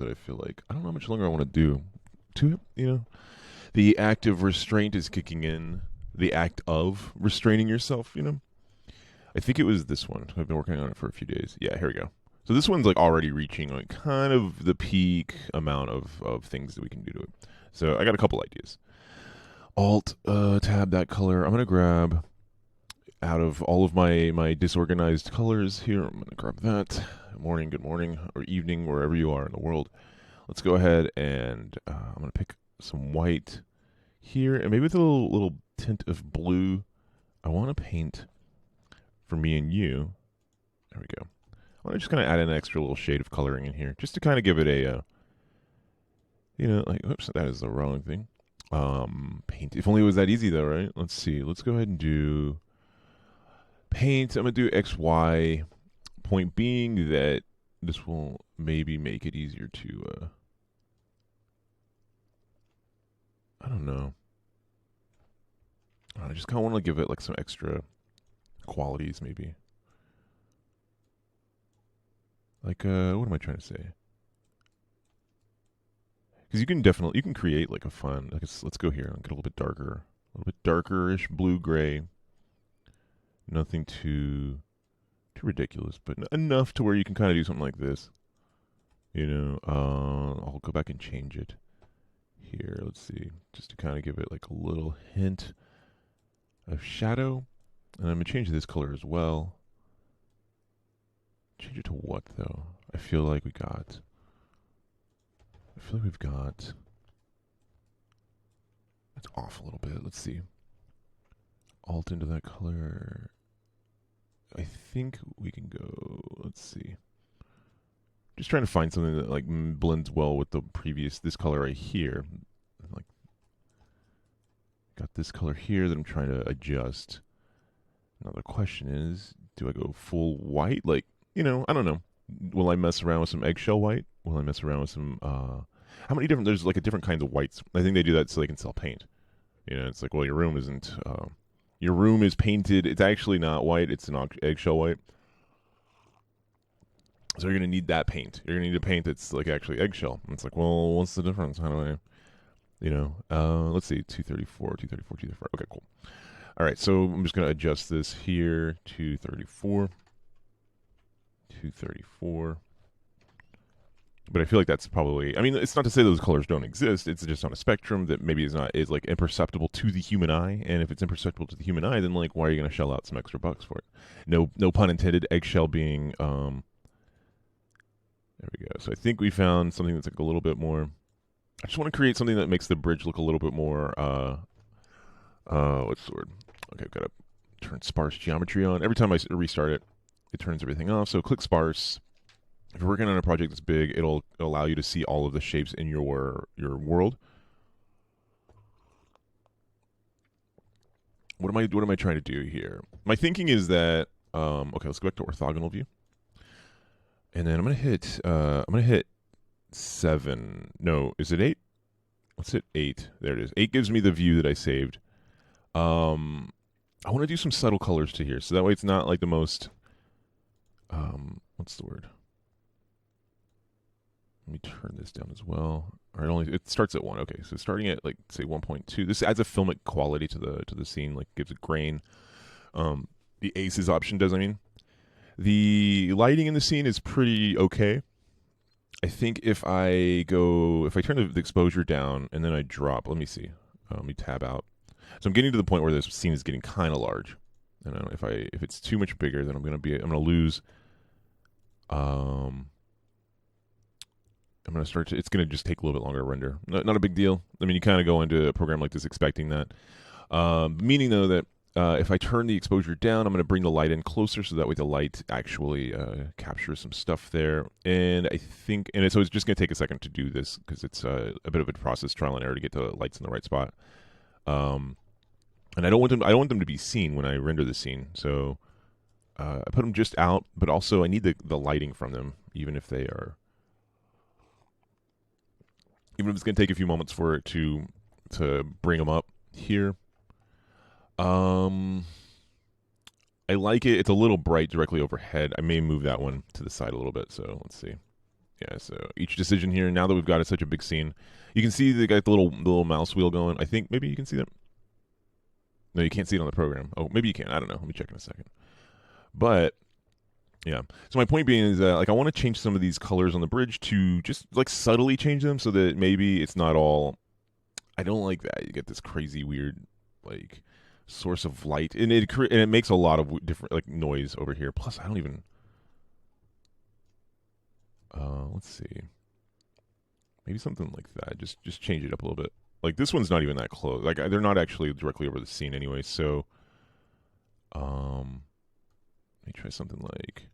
that I feel like I don't know how much longer I want to do to it. The act of restraint is kicking in. The act of restraining yourself. I think it was this one. I've been working on it for a few days. Yeah, here we go. So this one's like already reaching like kind of the peak amount of things that we can do to it. So I got a couple ideas. Alt tab that color. I'm gonna grab out of all of my disorganized colors here. I'm gonna grab that. Morning, good morning, or evening, wherever you are in the world. Let's go ahead and I'm gonna pick some white here, and maybe with a little tint of blue. I want to paint for me and you. There we go. I want to just kind of add an extra little shade of coloring in here, just to kind of give it a, like, oops, that is the wrong thing. Paint. If only it was that easy, though, right? Let's see. Let's go ahead and do paint. I'm gonna do X, Y. Point being that this will maybe make it easier to. I don't know. I just kind of want to give it like some extra qualities, maybe. Like, what am I trying to say? Because you can create like a fun. Like, let's go here and get a little bit darker, a little bit darker-ish blue gray. Nothing too ridiculous, but enough to where you can kind of do something like this. I'll go back and change it here. Let's see, just to kind of give it like a little hint of shadow. And I'm gonna change this color as well. Change it to what though? I feel like we've got. It's off a little bit. Let's see. Alt into that color. I think we can go. Let's see. Just trying to find something that like blends well with this color right here. Like, got this color here that I'm trying to adjust. Now the question is, do I go full white? Like, I don't know. Will I mess around with some eggshell white? Will I mess around with some how many different there's like a different kinds of whites. I think they do that so they can sell paint. It's like, well, your room isn't your room is painted. It's actually not white. It's an eggshell white. So you're going to need that paint. You're going to need a paint that's like actually eggshell. And it's like, well, what's the difference? How do let's see, 234, 234, 234. Okay, cool. All right, so I'm just going to adjust this here, 234, 234. But I feel like that's probably. I mean, it's not to say those colors don't exist. It's just on a spectrum that maybe is like imperceptible to the human eye. And if it's imperceptible to the human eye, then like, why are you going to shell out some extra bucks for it? No pun intended. Eggshell being. There we go. So I think we found something that's like a little bit more. I just want to create something that makes the bridge look a little bit more. What's the word? Okay, I've got to turn sparse geometry on. Every time I restart it, it turns everything off. So click sparse. If you're working on a project that's big, it'll allow you to see all of the shapes in your world. What am I trying to do here? My thinking is that okay, let's go back to orthogonal view, and then I'm gonna hit 7. No, is it 8? Let's hit 8. There it is. 8 gives me the view that I saved. I want to do some subtle colors to here, so that way it's not like the most. What's the word? Let me turn this down as well. All right, it starts at 1. Okay, so starting at like say 1.2. This adds a filmic quality to the scene, like gives it grain. The aces option does. I mean, the lighting in the scene is pretty okay. I think if I turn the exposure down and then I drop. Let me see. Let me tab out. So I'm getting to the point where this scene is getting kind of large. And if it's too much bigger, then I'm gonna lose. I'm going to start to, it's going to just take a little bit longer to render. Not a big deal. I mean, you kind of go into a program like this expecting that. Meaning, though, that if I turn the exposure down, I'm going to bring the light in closer so that way the light actually captures some stuff there. And I think, so it's just going to take a second to do this because it's a bit of a process, trial and error to get the lights in the right spot. And I don't want them to be seen when I render the scene. So I put them just out, but also I need the lighting from them, even if it's going to take a few moments for it to bring them up here. I like it. It's a little bright directly overhead. I may move that one to the side a little bit. So let's see. Yeah, so each decision here, now that we've got such a big scene, you can see they got the little mouse wheel going. I think maybe you can see that. No, you can't see it on the program. Oh, maybe you can. I don't know. Let me check in a second. But yeah. So my point being is that like I want to change some of these colors on the bridge to just like subtly change them so that maybe it's not all. I don't like that. You get this crazy weird like source of light, and it makes a lot of different like noise over here. Plus, I don't even. Let's see. Maybe something like that. Just change it up a little bit. Like this one's not even that close. Like they're not actually directly over the scene anyway. So, let me try something like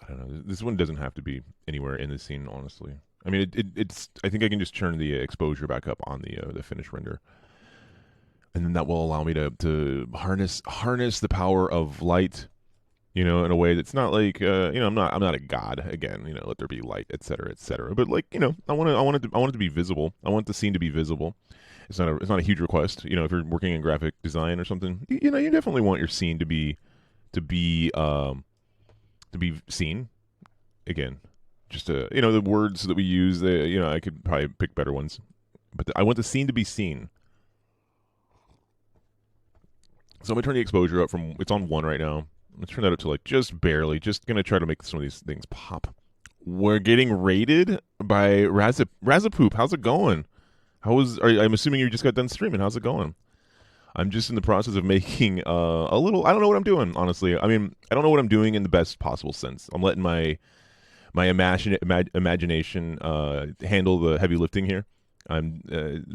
I don't know. This one doesn't have to be anywhere in the scene, honestly. I mean, it's. I think I can just turn the exposure back up on the finished render, and then that will allow me to harness the power of light. You know, in a way that's not like I'm not a god again. You know, let there be light, etc., etc. But like I want it to be visible. I want the scene to be visible. It's not a huge request. You know, if you're working in graphic design or something, you definitely want your scene to be seen. Again, just the words that we use. I could probably pick better ones, but I want the scene to be seen. So I'm gonna turn the exposure up from it's on 1 right now. Let's turn that up to like just barely. Just gonna try to make some of these things pop. We're getting raided by Razapoop. How's it going? I'm assuming you just got done streaming. How's it going? I'm just in the process of making a little. I don't know what I'm doing, honestly. I mean, I don't know what I'm doing in the best possible sense. I'm letting my imagination handle the heavy lifting here. I'm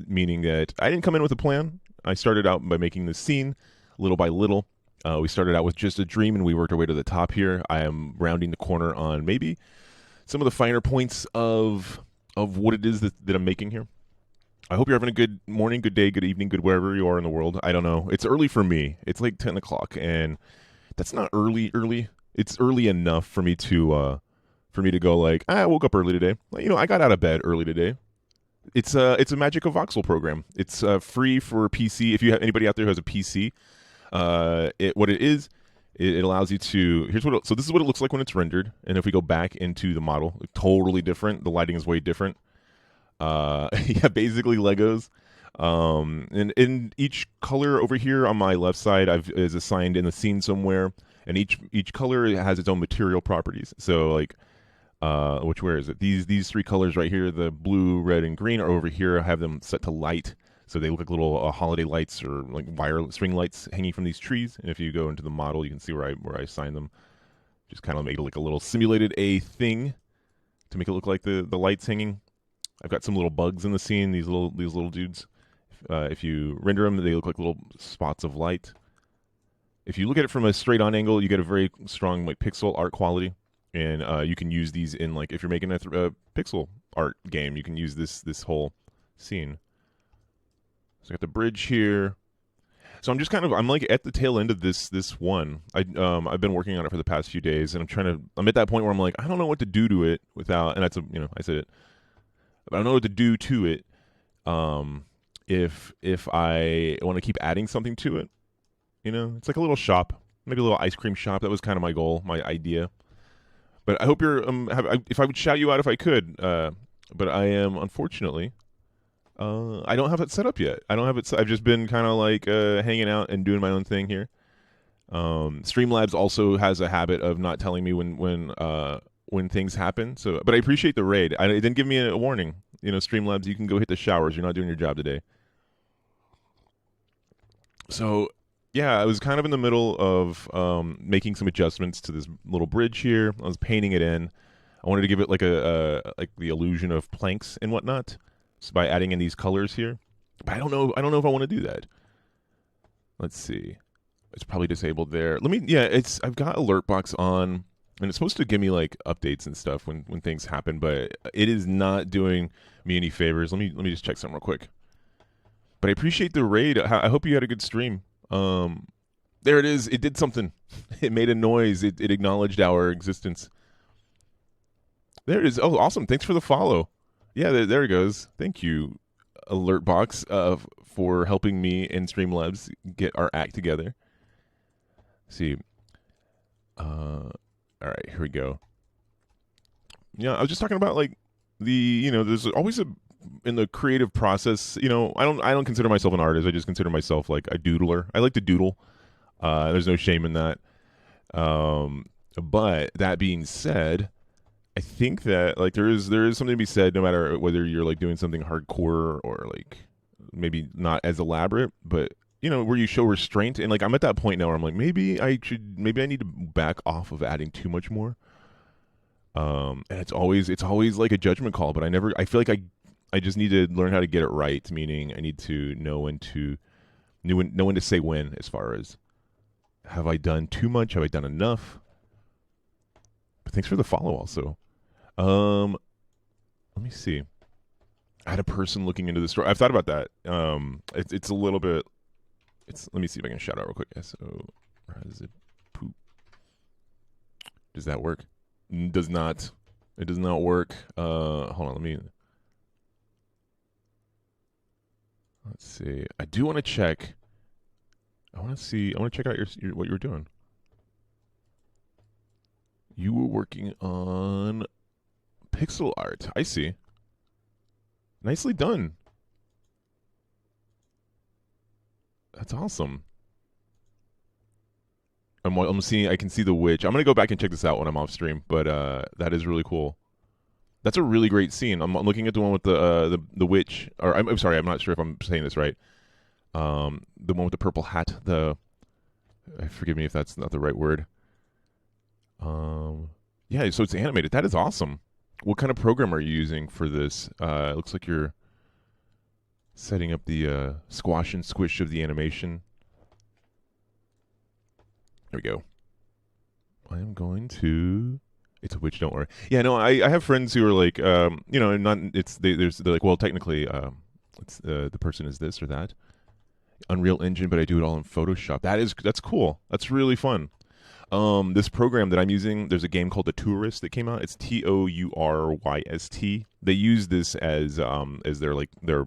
meaning that I didn't come in with a plan. I started out by making this scene little by little. We started out with just a dream, and we worked our way to the top here. I am rounding the corner on maybe some of the finer points of what it is that I'm making here. I hope you're having a good morning, good day, good evening, good wherever you are in the world. I don't know. It's early for me. It's like 10 o'clock, and that's not early. It's early enough for me to go like, I woke up early today. I got out of bed early today. It's a Magic of Voxel program. It's free for PC. If you have anybody out there who has a PC, it allows you to. So this is what it looks like when it's rendered. And if we go back into the model, totally different. The lighting is way different. Yeah, basically Legos. And in each color over here on my left side, is assigned in the scene somewhere, and each color has its own material properties. So like, where is it? These 3 colors right here, the blue, red, and green, are over here. I have them set to light, so they look like little holiday lights or like wire string lights hanging from these trees. And if you go into the model, you can see where I assign them. Just kind of make it like a little simulated a thing to make it look like the lights hanging. I've got some little bugs in the scene. These little dudes. If you render them, they look like little spots of light. If you look at it from a straight on angle, you get a very strong like pixel art quality, and you can use these in like if you're making a pixel art game, you can use this whole scene. So I got the bridge here. So I'm like at the tail end of this one. I've been working on it for the past few days, and I'm at that point where I'm like, I don't know what to do to it without, and I said it. But I don't know what to do to it if I want to keep adding something to it. It's like a little shop, maybe a little ice cream shop. That was kind of my goal, my idea. But I hope you're if I would shout you out if I could, but I am unfortunately I don't have it set up yet. I don't have it. I've just been kind of like hanging out and doing my own thing here. Streamlabs also has a habit of not telling me when things happen. So, but I appreciate the raid. It didn't give me a warning. Streamlabs, you can go hit the showers. You're not doing your job today. So, yeah, I was kind of in the middle of making some adjustments to this little bridge here. I was painting it in. I wanted to give it like like the illusion of planks and whatnot, so by adding in these colors here. But I don't know if I want to do that. Let's see. It's probably disabled there. I've got alert box on. And it's supposed to give me like updates and stuff when things happen, but it is not doing me any favors. Let me just check something real quick. But I appreciate the raid. I hope you had a good stream. There it is. It did something. It made a noise. It acknowledged our existence. There it is. Oh, awesome! Thanks for the follow. Yeah, there it goes. Thank you, Alertbox, for helping me and Streamlabs get our act together. Let's see. All right, here we go. Yeah, I was just talking about like there's always a in the creative process. I don't consider myself an artist. I just consider myself like a doodler. I like to doodle. There's no shame in that. But that being said, I think that like there is something to be said, no matter whether you're like doing something hardcore or like maybe not as elaborate, but where you show restraint. And like I'm at that point now where I'm like maybe I need to back off of adding too much more. And it's always like a judgment call, but I feel like I just need to learn how to get it right. Meaning I need to know when to say when, as far as have I done too much, have I done enough. But thanks for the follow also. Um, Let me see. I had a person looking into the story. I've thought about that. It's a little bit. Let me see if I can shout out real quick. So, does it poop? Does that work? Does not. It does not work. Hold on. Let's see. I do want to check. I want to see. I want to check out your what you were doing. You were working on pixel art. I see. Nicely done. That's awesome. I'm seeing. I can see the witch. I'm gonna go back and check this out when I'm off stream. But that is really cool. That's a really great scene. I'm looking at the one with the witch. Or I'm sorry. I'm not sure if I'm saying this right. The one with the purple hat. Forgive me if that's not the right word. Yeah. So it's animated. That is awesome. What kind of program are you using for this? It looks like you're setting up the squash and squish of the animation. There we go. I am going to. It's a witch. Don't worry. Yeah, no. I have friends who are like, not. They're like, well, technically, it's the person is this or that. Unreal Engine, but I do it all in Photoshop. That's cool. That's really fun. This program that I'm using, there's a game called The Tourist that came out. It's TOURYST. They use this as their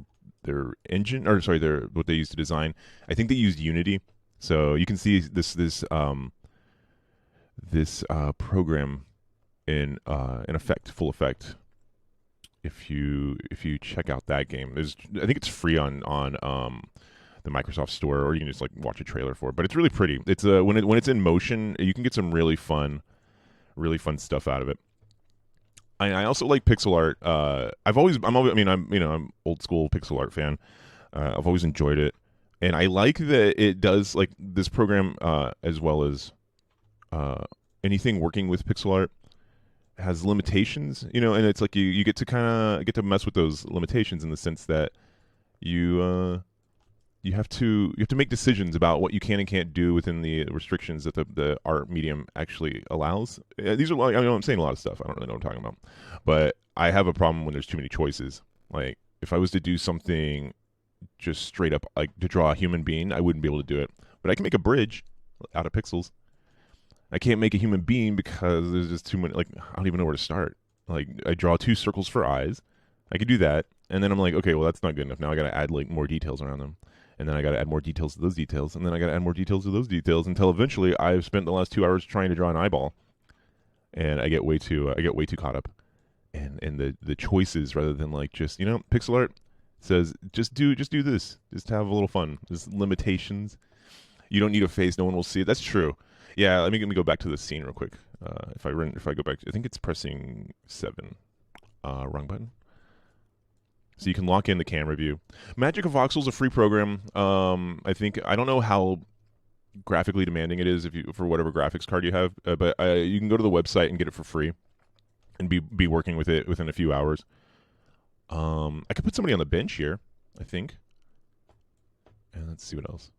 engine, or sorry, their what they use to design. I think they used Unity, so you can see this program in effect, full effect. If you check out that game, I think it's free on the Microsoft Store, or you can just like watch a trailer for it. But it's really pretty. It's when it's in motion, you can get some really fun stuff out of it. I also like pixel art. I'm old school pixel art fan. I've always enjoyed it, and I like that it does like this program as well as anything working with pixel art has limitations, and it's like you get to kind of get to mess with those limitations in the sense that you have to make decisions about what you can and can't do within the restrictions that the art medium actually allows. These are I'm saying a lot of stuff. I don't really know what I'm talking about, but I have a problem when there's too many choices. Like if I was to do something just straight up, like to draw a human being, I wouldn't be able to do it. But I can make a bridge out of pixels. I can't make a human being because there's just too many. Like I don't even know where to start. Like I draw 2 circles for eyes. I could do that, and then I'm like, okay, well that's not good enough. Now I got to add like more details around them. And then I got to add more details to those details, and then I got to add more details to those details until eventually I've spent the last 2 hours trying to draw an eyeball, and I get way too caught up in the choices rather than like just pixel art says just do this, just have a little fun. There's limitations. You don't need a face, no one will see it. That's true. Yeah, let me go back to the scene real quick. If I go back, I think it's pressing 7. Wrong button. So you can lock in the camera view. Magic of Voxel is a free program. I don't know how graphically demanding it is for whatever graphics card you have, but you can go to the website and get it for free, and be working with it within a few hours. I could put somebody on the bench here, I think. And let's see what else.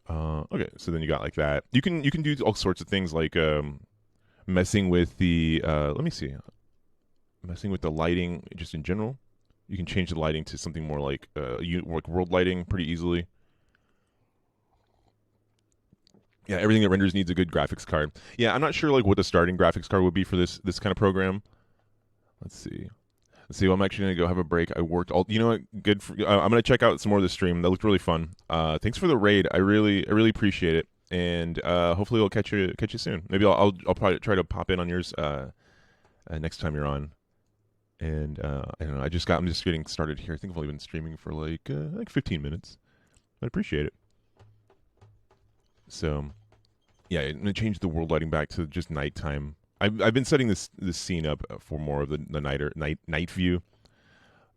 Okay, so then you got like that. You can do all sorts of things like messing with the let me see. Messing with the lighting just in general. You can change the lighting to something more like world lighting pretty easily. Yeah, everything that renders needs a good graphics card. Yeah, I'm not sure like what the starting graphics card would be for this kind of program. Let's see. Well, I'm actually gonna go have a break. I worked all. You know what? Good. I'm gonna check out some more of the stream. That looked really fun. Thanks for the raid. I really appreciate it. And hopefully we'll catch you soon. Maybe I'll probably try to pop in on yours next time you're on. And I don't know. I'm just getting started here. I think I've only been streaming for like 15 minutes. I appreciate it. So yeah, I'm gonna change the world lighting back to just nighttime. I've been setting this scene up for more of the night view.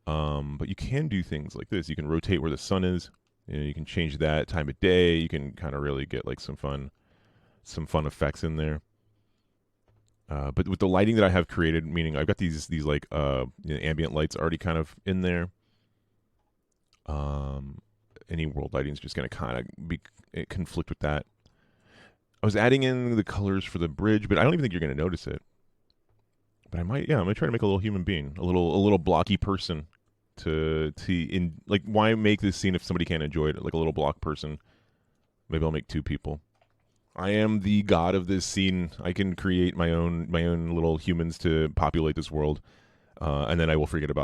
But you can do things like this. You can rotate where the sun is. You know, you can change that time of day. You can kind of really get like some fun effects in there. But with the lighting that I have created, meaning I've got these like ambient lights already kind of in there. Um, any world lighting is just going to kind of be conflict with that. I was adding in the colors for the bridge, but I don't even think you're going to notice it. But I might, yeah, I'm gonna try to make a little human being, a little blocky person in like why make this scene if somebody can't enjoy it? Like a little block person. Maybe I'll make two people. I am the god of this scene. I can create my own little humans to populate this world, and then I will forget about